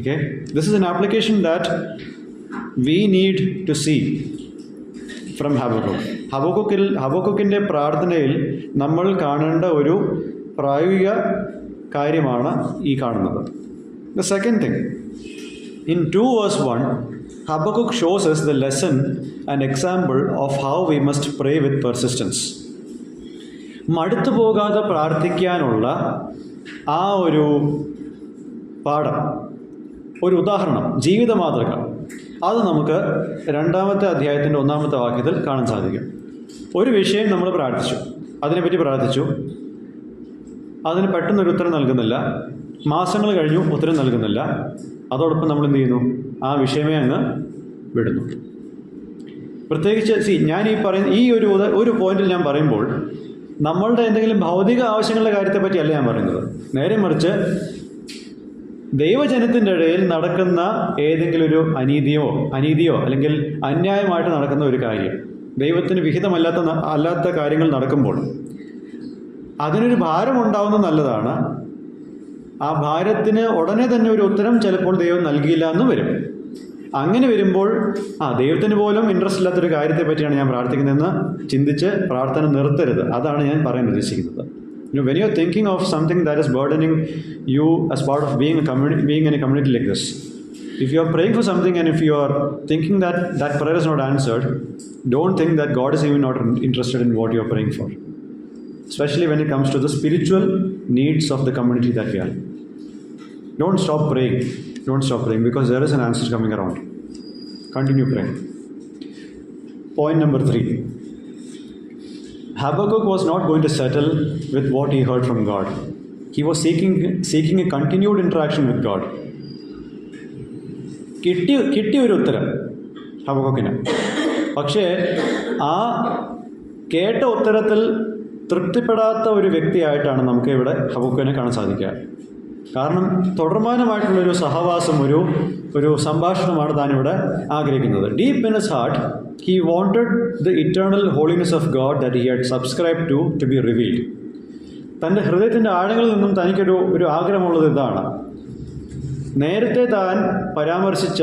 Okay, this is an application that we need to see from ഹബക്കുക്കിൻ്റെ പ്രാർത്ഥനയിൽ നമ്മൾ കാണേണ്ട ഒരു പ്രായോഗിക കാര്യമാണ് ഈ കാണുന്നത്. The second thing, in 2 verse 1, Habakkuk shows us the lesson and example of how we must pray with persistence. മടുത്തു പോകാതെ പ്രാർത്ഥിക്കാനുള്ള ആ ഒരു പാഠം, ഒരു ഉദാഹരണം, ജീവിത മാതൃക, അത് നമുക്ക് 2-ാമത്തെ അധ്യായത്തിൻ്റെ 1-ാമത്തെ വാക്യത്തിൽ കാണാൻ സാധിക്കും. ഒരു വിഷയം നമ്മൾ പ്രാർത്ഥിച്ചു, അതിനെപ്പറ്റി പ്രാർത്ഥിച്ചു, അതിന് പെട്ടെന്നൊരു ഉത്തരം നൽകുന്നില്ല. മാസങ്ങൾ കഴിഞ്ഞു, ഉത്തരം നൽകുന്നില്ല. അതോടൊപ്പം നമ്മൾ എന്ത് ചെയ്യുന്നു? ആ വിഷയമേ അങ്ങ് വിടുന്നു. പ്രത്യേകിച്ച് ഞാൻ ഈ പറയുന്ന ഈ ഒരു പോയിന്റിൽ ഞാൻ പറയുമ്പോൾ നമ്മളുടെ എന്തെങ്കിലും ഭൗതിക ആവശ്യങ്ങളുടെ കാര്യത്തെ പറ്റിയല്ല ഞാൻ പറയുന്നത്. നേരെ മറിച്ച് ദൈവജനത്തിൻ്റെ ഇടയിൽ നടക്കുന്ന ഏതെങ്കിലും ഒരു അനീതിയോ അല്ലെങ്കിൽ അന്യായമായിട്ട് നടക്കുന്ന ഒരു കാര്യം, ദൈവത്തിന് വിഹിതമല്ലാത്ത കാര്യങ്ങൾ നടക്കുമ്പോൾ അതിനൊരു ഭാരമുണ്ടാവുന്നത് നല്ലതാണ്. ആ ഭാരത്തിന് ഉടനെ തന്നെ ഒരു ഉത്തരം ചിലപ്പോൾ ദൈവം നൽകിയില്ല എന്ന് വരും. അങ്ങനെ വരുമ്പോൾ ദൈവത്തിന് പോലും ഇൻട്രസ്റ്റ് ഇല്ലാത്തൊരു കാര്യത്തെ പറ്റിയാണ് ഞാൻ പ്രാർത്ഥിക്കുന്നതെന്ന് ചിന്തിച്ച് പ്രാർത്ഥന നിർത്തരുത്. അതാണ് ഞാൻ പറയാൻ ഉദ്ദേശിക്കുന്നത്. When you are thinking of something that is burdening you as part of being in a community like this, if you are praying for something and if you are thinking that prayer is not answered, don't think that God is even not interested in what you are praying for. Especially when it comes to the spiritual needs of the community that we are in. Don't stop praying because there is an answer coming around. Continue praying. Point number 3. Habakkuk was not going to settle with what he heard from God. He was seeking a continued interaction with God. കിട്ടിയ ഒരു ഉത്തരം ഹബക്കുക്കിന്. പക്ഷേ ആ കേട്ട ഉത്തരത്തിൽ തൃപ്തിപ്പെടാത്ത ഒരു വ്യക്തിയായിട്ടാണ് നമുക്ക് ഇവിടെ ഹബക്കുക്കിനെ കാണാൻ സാധിക്കുക. കാരണം തുടർമാനമായിട്ടുള്ളൊരു സഹവാസം, ഒരു സംഭാഷണമാണ് താൻ ഇവിടെ ആഗ്രഹിക്കുന്നത്. Deep in his heart he wanted the eternal holiness of God that he had subscribed to be revealed. തൻ്റെ ഹൃദയത്തിൻ്റെ ആഴങ്ങളിൽ നിന്നും തനിക്കൊരു ആഗ്രഹമുള്ളത് ഇതാണ്. നേരത്തെ താൻ പരാമർശിച്ച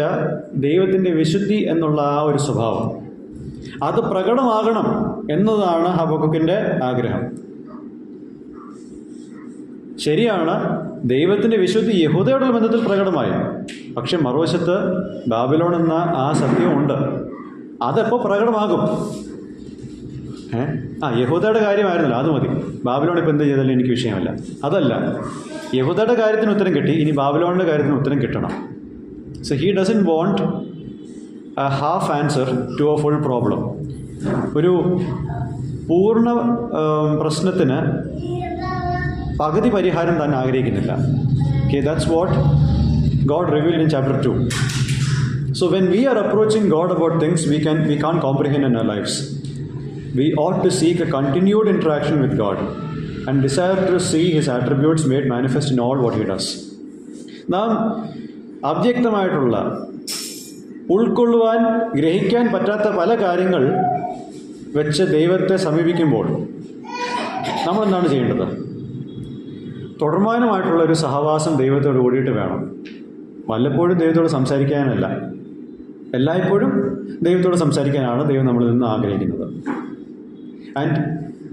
ദൈവത്തിൻ്റെ വിശുദ്ധി എന്നുള്ള ആ ഒരു സ്വഭാവം അത് പ്രകടമാകണം എന്നതാണ് ഹബക്കുക്കിൻ്റെ ആഗ്രഹം. ശരിയാണ്, ദൈവത്തിൻ്റെ വിശുദ്ധി യഹൂദയോടുള്ള ബന്ധത്തിൽ പ്രകടമായി. പക്ഷെ മറുവശത്ത് ബാബിലോൺ എന്ന ആ സത്യമുണ്ട്. അതെപ്പോൾ പ്രകടമാകും? യഹൂദയുടെ കാര്യമായിരുന്നല്ലോ, അത് മതി. ബാബിലോൺ ഇപ്പോൾ എന്ത് ചെയ്താലും എനിക്ക് വിഷയമല്ല. അതല്ല, യഹൂദയുടെ കാര്യത്തിന് ഉത്തരം കിട്ടി, ഇനി ബാബിലോണിൻ്റെ കാര്യത്തിന് ഉത്തരം കിട്ടണം. So he doesn't want a half answer to a full problem. ഒരു പൂർണ്ണ പ്രശ്നത്തിന് പകുതി പരിഹാരം താൻ ആഗ്രഹിക്കുന്നില്ല. Okay, that's what God revealed in chapter 2. So when we are approaching God about things we can't comprehend in our lives, we ought to seek a continued interaction with God and desire to see His attributes made manifest in all what He does. നാം അവ്യക്തമായിട്ടുള്ള, ഉൾക്കൊള്ളുവാൻ, ഗ്രഹിക്കാൻ പറ്റാത്ത പല കാര്യങ്ങൾ വെച്ച് ദൈവത്തെ സമീപിക്കുമ്പോൾ നമ്മളെന്താണ് ചെയ്യേണ്ടത്? തുടർമാനമായിട്ടുള്ള ഒരു സഹവാസം ദൈവത്തോട് കൂടിയിട്ട് വേണം. വല്ലപ്പോഴും ദൈവത്തോട് സംസാരിക്കാനല്ല, എല്ലായ്പ്പോഴും ദൈവത്തോട് സംസാരിക്കാനാണ് ദൈവം നമ്മളിൽ നിന്ന് ആഗ്രഹിക്കുന്നത്. And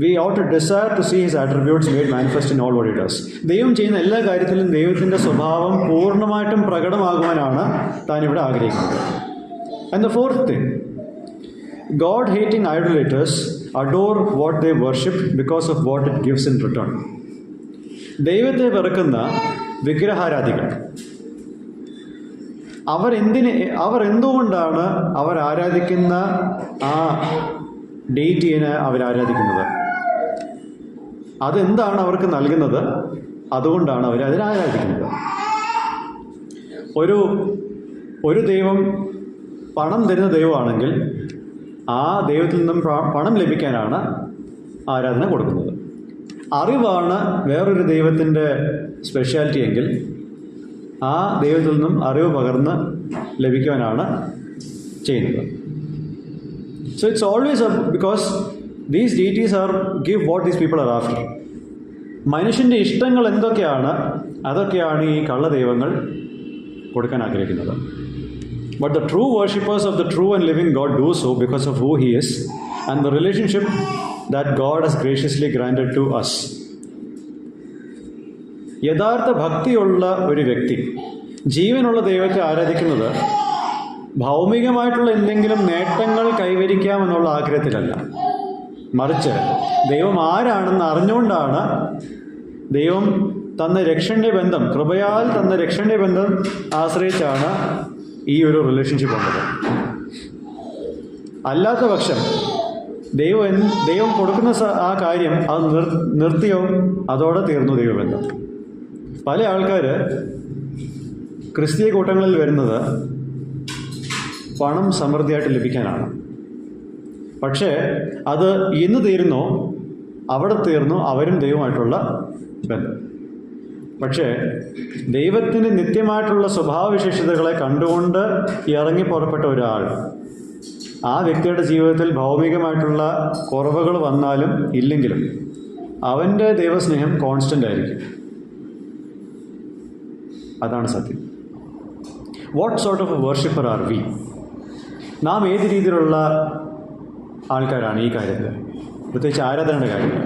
we ought to desire to see His attributes made manifest in all what He does. ദൈവം ചെയ്യുന്ന എല്ലാ കാര്യത്തിലും ദൈവത്തിൻ്റെ സ്വഭാവം പൂർണ്ണമായിട്ടും പ്രകടമാകുവാനാണ് താൻ ഇവിടെ ആഗ്രഹിക്കുന്നത്. And the fourth thing, God-hating idolaters adore what they worship because of what it gives in return. ദൈവത്തെ വെറുക്കുന്ന വിഗ്രഹാരാധികൾ അവർ എന്തുകൊണ്ടാണ് അവർ ആരാധിക്കുന്ന ആ ഡെയിറ്റിയെ അവരാരാധിക്കുന്നത്? അതെന്താണ് അവർക്ക് നൽകുന്നത്? അതുകൊണ്ടാണ് അവർ അതിനെ ആരാധിക്കുന്നത്. ഒരു ദൈവം പണം തരുന്ന ദൈവമാണെങ്കിൽ ആ ദൈവത്തിൽ നിന്നും പണം ലഭിക്കാനാണ് ആരാധന കൊടുക്കുന്നത്. അറിവാണ് വേറൊരു ദൈവത്തിൻ്റെ സ്പെഷ്യാലിറ്റി എങ്കിൽ ആ ദൈവത്തിൽ നിന്നും അറിവ് പകർന്ന് ലഭിക്കുവാനാണ് ചെയ്യുന്നത്. So it's always because these deities give what these people are after. മനുഷ്യൻ്റെ ഇഷ്ടങ്ങൾ എന്തൊക്കെയാണ് അതൊക്കെയാണ് ഈ കള്ളദൈവങ്ങൾ കൊടുക്കാൻ ആഗ്രഹിക്കുന്നത്. But the true worshippers of the true and living God do so because of who He is and the relationship that God has graciously granted to us. യഥാർത്ഥ ഭക്തിയുള്ള ഒരു വ്യക്തി ജീവനുള്ള ദൈവത്തെ ആരാധിക്കുന്നത് ഭൗമികമായിട്ടുള്ള എന്തെങ്കിലും നേട്ടങ്ങൾ കൈവരിക്കാമെന്നുള്ള ആഗ്രഹത്തിലല്ല, മറിച്ച് ദൈവം ആരാണെന്ന് അറിഞ്ഞുകൊണ്ടാണ്. ദൈവം തന്ന രക്ഷണീയ ബന്ധം, കൃപയാൽ തന്ന രക്ഷണീയ ബന്ധം ആശ്രയിച്ചാണ് ഈ ഒരു റിലേഷൻഷിപ്പ് ഉള്ളത്. അല്ലാത്ത പക്ഷം ദൈവം കൊടുക്കുന്ന ആ കാര്യം അത് നിർത്തിയോ അതോടെ തീർന്നു ദൈവബന്ധം. പല ആൾക്കാർ ക്രിസ്തീയ കൂട്ടങ്ങളിൽ വരുന്നത് പണം സമൃദ്ധിയായിട്ട് ലഭിക്കാനാണ്. പക്ഷേ അത് ഇന്ന് തീരുന്നോ അവിടെ തീർന്നു അവരും ദൈവമായിട്ടുള്ള ബന്ധം. പക്ഷേ ദൈവത്തിന് നിത്യമായിട്ടുള്ള സ്വഭാവവിശേഷതകളെ കണ്ടുകൊണ്ട് ഇറങ്ങി പുറപ്പെട്ട ഒരാൾ, ആ വ്യക്തിയുടെ ജീവിതത്തിൽ ഭൗമികമായിട്ടുള്ള കുറവുകൾ വന്നാലും ഇല്ലെങ്കിലും അവൻ്റെ ദൈവസ്നേഹം കോൺസ്റ്റൻ്റ് ആയിരിക്കും. അതാണ് സത്യം. What sort of a worshipper are we? നാം ഏത് രീതിയിലുള്ള ആൾക്കാരാണ് ഈ കാര്യത്തിൽ, പ്രത്യേകിച്ച് ആരാധനയുടെ കാര്യത്തിൽ?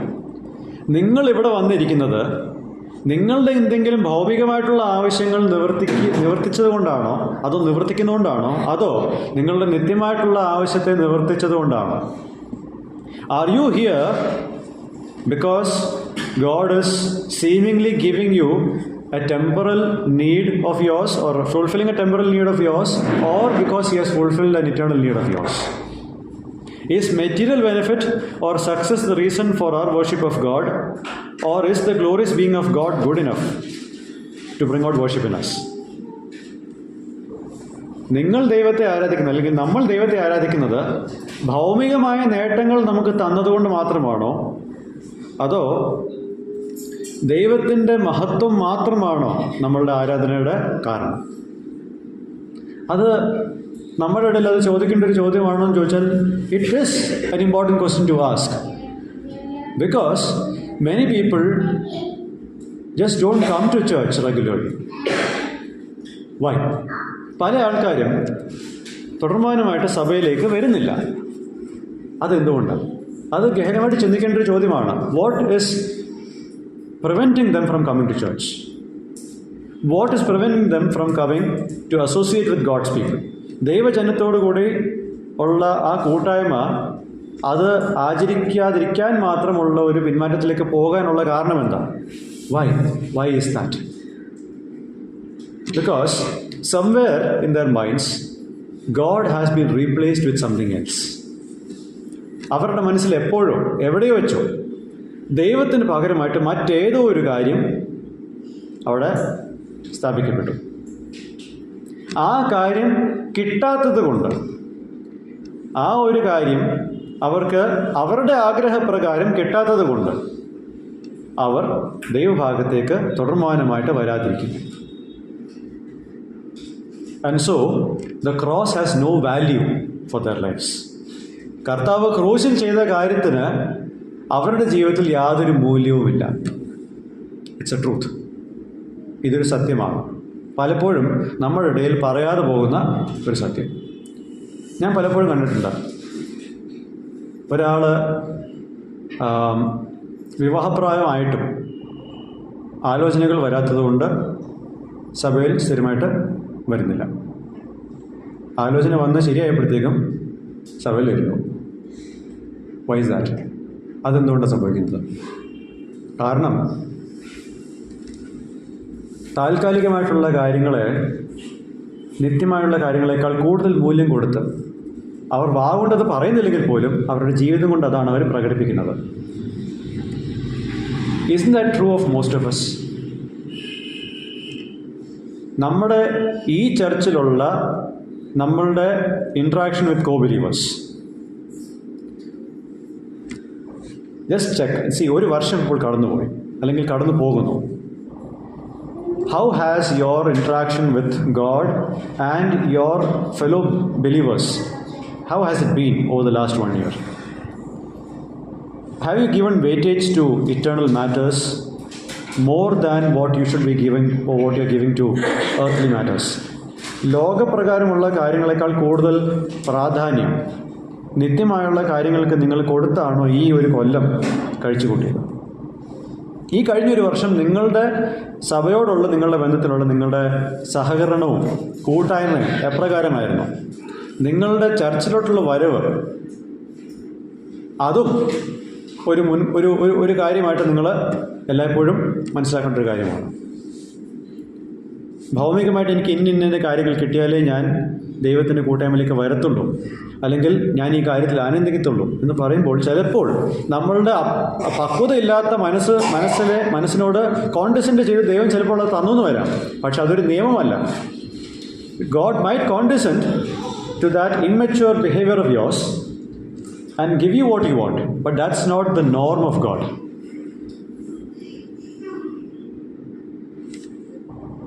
നിങ്ങളിവിടെ വന്നിരിക്കുന്നത് നിങ്ങളുടെ എന്തെങ്കിലും ഭൗമികമായിട്ടുള്ള ആവശ്യങ്ങൾ നിവർത്തിച്ചത് കൊണ്ടാണോ, അതോ നിവർത്തിക്കുന്നതുകൊണ്ടാണോ, അതോ നിങ്ങളുടെ നിത്യമായിട്ടുള്ള ആവശ്യത്തെ നിവർത്തിച്ചത് കൊണ്ടാണോ? Are you here because God is seemingly giving you a temporal need of yours or fulfilling a temporal need of yours, or because He has fulfilled an eternal need of yours? Is material benefit or success the reason for our worship of God, or is the glorious being of God good enough to bring out worship in us? നിങ്ങൾ ദൈവത്തെ ആരാധിക്കുന്നത്, അല്ലെങ്കിൽ നമ്മൾ ദൈവത്തെ ആരാധിക്കുന്നത് ഭൗമികമായ നേട്ടങ്ങൾ നമുക്ക് തന്നതുകൊണ്ട് മാത്രമാണോ, അതോ ദൈവത്തിൻ്റെ മഹത്വം മാത്രമാണോ നമ്മളുടെ ആരാധനയുടെ കാരണം? അത് നമ്മുടെ ഇടയിൽ അത് ചോദിക്കേണ്ട ഒരു ചോദ്യമാണോ എന്ന് ചോദിച്ചാൽ it is an important question to ask, because many people just don't come to church regularly. Why? പല ആൾക്കാരും തുടർമാനമായിട്ട് സഭയിലേക്ക് വരുന്നില്ല. അതെന്തുകൊണ്ടാണ്? അത് ഗഹനമായിട്ട് ചിന്തിക്കേണ്ട ഒരു ചോദ്യമാണ്. What is preventing them from coming to church? What is preventing them from coming to associate with God's people? ദൈവജനത്തോടു കൂടി ഉള്ള ആ കൂട്ടായ്മ അത് ആചരിക്കാതിരിക്കാൻ മാത്രമുള്ള ഒരു പിന്മാറ്റത്തിലേക്ക് പോകാനുള്ള കാരണം എന്താ? Why is that? Because somewhere in their minds, God has been replaced with something else. അവരുടെ മനസ്സിൽ എപ്പോഴോ എവിടെയോ വെച്ചോ ദൈവത്തിന് പകരമായിട്ട് മറ്റേതോ ഒരു കാര്യം അവിടെ സ്ഥാപിക്കപ്പെട്ടു. ആ കാര്യം കിട്ടാത്തത് കൊണ്ട്, ആ ഒരു കാര്യം അവർക്ക് അവരുടെ ആഗ്രഹപ്രകാരം കിട്ടാത്തത് കൊണ്ട് അവർ ദൈവഭാഗത്തേക്ക് തുടർമാനമായിട്ട് വരാതിരിക്കുന്നു. And so the cross has no value for their lives. കർത്താവ് ക്രൂശിൽ ചെയ്ത കാര്യത്തിന് അവരുടെ ജീവിതത്തിൽ യാതൊരു മൂല്യവുമില്ല. It's A truth. ഇതൊരു സത്യമാണ്. പലപ്പോഴും നമ്മുടെ ഇടയിൽ പറയാതെ പോകുന്ന ഒരു സത്യം. ഞാൻ പലപ്പോഴും കണ്ടിട്ടുണ്ട്, ഒരാൾ വിവാഹപ്രായമായിട്ടും ആലോചനകൾ വരാത്തതുകൊണ്ട് സഭയിൽ സ്ഥിരമായിട്ട് വരുന്നില്ല. ആലോചന വന്ന് ശരിയായപ്പോഴത്തേക്കും സഭയിൽ വരുന്നു. Why is that? അതെന്തുകൊണ്ടാണ് സംഭവിക്കുന്നത്? കാരണം താൽക്കാലികമായിട്ടുള്ള കാര്യങ്ങളെ നിത്യമായുള്ള കാര്യങ്ങളെക്കാൾ കൂടുതൽ മൂല്യം കൊടുത്ത് അവർ വാഗൊണ്ടത് പറയുന്നില്ലെങ്കിൽ പോലും അവരുടെ ജീവിതം കൊണ്ട് അതാണ് അവർ പ്രകടിപ്പിക്കുന്നത്. Isn't that true of most of us? നമ്മുടെ ഈ ചർച്ചിലുള്ള നമ്മളുടെ interaction with co-believers, just check see. ഒരു വർഷം ഇപ്പോൾ കടന്നുപോയി അല്ലെങ്കിൽ കടന്നു പോകുന്നു. How has your interaction with God and your fellow believers, how has it been over the last 1 year? Have you given weightage to eternal matters more than what you should be giving or what you are giving to earthly matters? ലോകപ്രകാരമുള്ള കാര്യങ്ങളെക്കാൾ കൂടുതൽ പ്രാധാന്യം നിത്യമായുള്ള കാര്യങ്ങൾക്ക് നിങ്ങൾ കൊടുത്താണോ ഈ ഒരു കൊല്ലം കഴിച്ചു കൂട്ടിയത്? ഈ കഴിഞ്ഞൊരു വർഷം നിങ്ങളുടെ സഭയോടുള്ള നിങ്ങളുടെ ബന്ധത്തിലുള്ള നിങ്ങളുടെ സഹകരണവും കൂട്ടായ്മയും എപ്രകാരമായിരുന്നു? നിങ്ങളുടെ ചർച്ചിലോട്ടുള്ള വരവ് അതും ഒരു കാര്യമായിട്ട് നിങ്ങൾ എല്ലായ്പ്പോഴും മനസ്സിലാക്കേണ്ട ഒരു കാര്യമാണ്. ഭൗമികമായിട്ട് എനിക്ക് ഇന്ന കാര്യങ്ങൾ കിട്ടിയാലേ ഞാൻ ദൈവത്തിൻ്റെ കൂട്ടായ്മയിലേക്ക് വരത്തുള്ളൂ, അല്ലെങ്കിൽ ഞാൻ ഈ കാര്യത്തിൽ ആനന്ദിക്കത്തുള്ളൂ എന്ന് പറയുമ്പോൾ ചിലപ്പോൾ നമ്മളുടെ പക്വതയില്ലാത്ത മനസ്സിനോട് കോൺഡിസെൻഡ് ചെയ്ത് ദൈവം ചിലപ്പോൾ അത് തന്നു വരാം. പക്ഷെ അതൊരു നിയമമല്ല. God might condescend to that immature behavior of yours and give you what you want, but that's not the norm of God.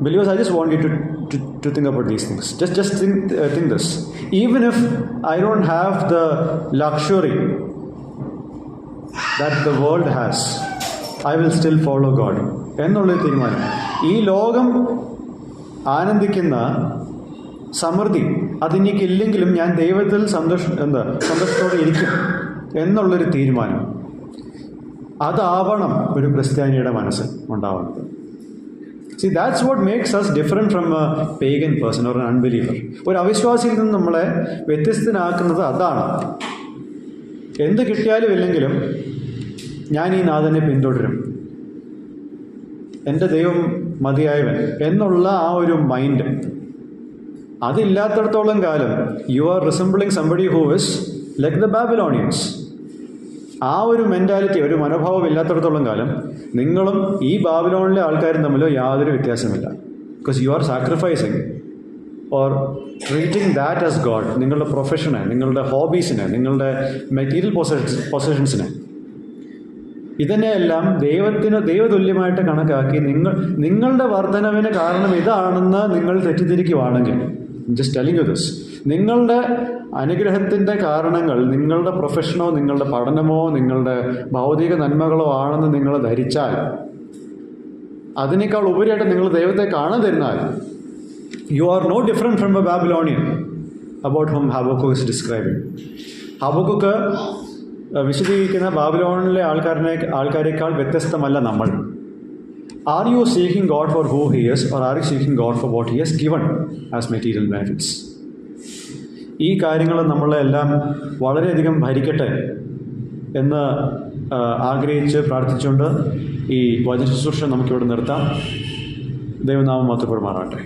Believers, I just want you to think about these things. Just think this. Even if I don't have the luxury that the world has, I will still follow God. എന്നുള്ളൊരു തീരുമാനം. ഈ ലോകം ആനന്ദിക്കുന്ന സമൃദ്ധി അതെനിക്കില്ലെങ്കിലും ഞാൻ ദൈവത്തിൽ സന്തോഷത്തോടെ ഇരിക്കും എന്നുള്ളൊരു തീരുമാനം, അതാവണം ഒരു ക്രിസ്ത്യാനിയുടെ മനസ്സിൽ ഉണ്ടാവുന്നത്. See, that's what makes us different from a pagan person or an unbeliever. ഒരു അവിശ്വാസിയിൽ നിന്ന് നമ്മളെ വ്യത്യസ്തനാക്കുന്നത് അതാണ്. എന്ത് കിട്ടിയാലും ഇല്ലെങ്കിലും ഞാൻ ഈ നാഥനെ പിന്തുടരും, എൻ്റെ ദൈവം മതിയായവൻ എന്നുള്ള ആ ഒരു മൈൻഡ് അതില്ലാത്തടത്തോളം കാലം you are resembling somebody who is like the Babylonians. ആ ഒരു മെൻറ്റാലിറ്റി, ഒരു മനോഭാവം ഇല്ലാത്തടത്തോളം കാലം നിങ്ങളും ഈ ബാബിലോണിലെ ആൾക്കാരും തമ്മിലോ യാതൊരു വ്യത്യാസമില്ല. Because you are sacrificing or treating that as God. നിങ്ങളുടെ പ്രൊഫഷനെ, നിങ്ങളുടെ ഹോബീസിനെ, നിങ്ങളുടെ മെറ്റീരിയൽ പൊസഷൻസിനെ, ഇതിനെയെല്ലാം ദൈവതുല്യമായിട്ട് കണക്കാക്കി നിങ്ങളുടെ വർധനവിന് കാരണം ഇതാണെന്ന് നിങ്ങൾ തെറ്റിദ്ധരിക്കുവാണെങ്കിൽ, ജസ്റ്റ് ടെല്ലിങ് യു ദിസ്, നിങ്ങളുടെ അനുഗ്രഹത്തിൻ്റെ കാരണങ്ങൾ നിങ്ങളുടെ പ്രൊഫഷനോ നിങ്ങളുടെ പഠനമോ നിങ്ങളുടെ ഭൗതിക നന്മകളോ ആണെന്ന് നിങ്ങൾ ധരിച്ചാൽ, അതിനേക്കാൾ ഉപരിയായിട്ട് നിങ്ങൾ ദൈവത്തെ കാണാൻ തരുന്നാൽ, you are no different from a Babylonian about whom Habakkuk is describing. Habakkuk വിശദീകരിക്കുന്ന ബാബിലോണിലെ ആൾക്കാരേക്കാൾ വ്യത്യസ്തമല്ല നമ്മൾ. Are you seeking God for who He is, or are you seeking God for what He has given as material benefits? ഈ കാര്യങ്ങൾ നമ്മളെല്ലാം വളരെയധികം ഭരിക്കട്ടെ എന്ന് ആഗ്രഹിച്ച് പ്രാർത്ഥിച്ചുകൊണ്ട് ഈ വചന ശുശ്രൂഷ നമുക്കിവിടെ നിർത്താം. ദൈവനാമം മഹത്വപ്പെടുമാറാകട്ടെ.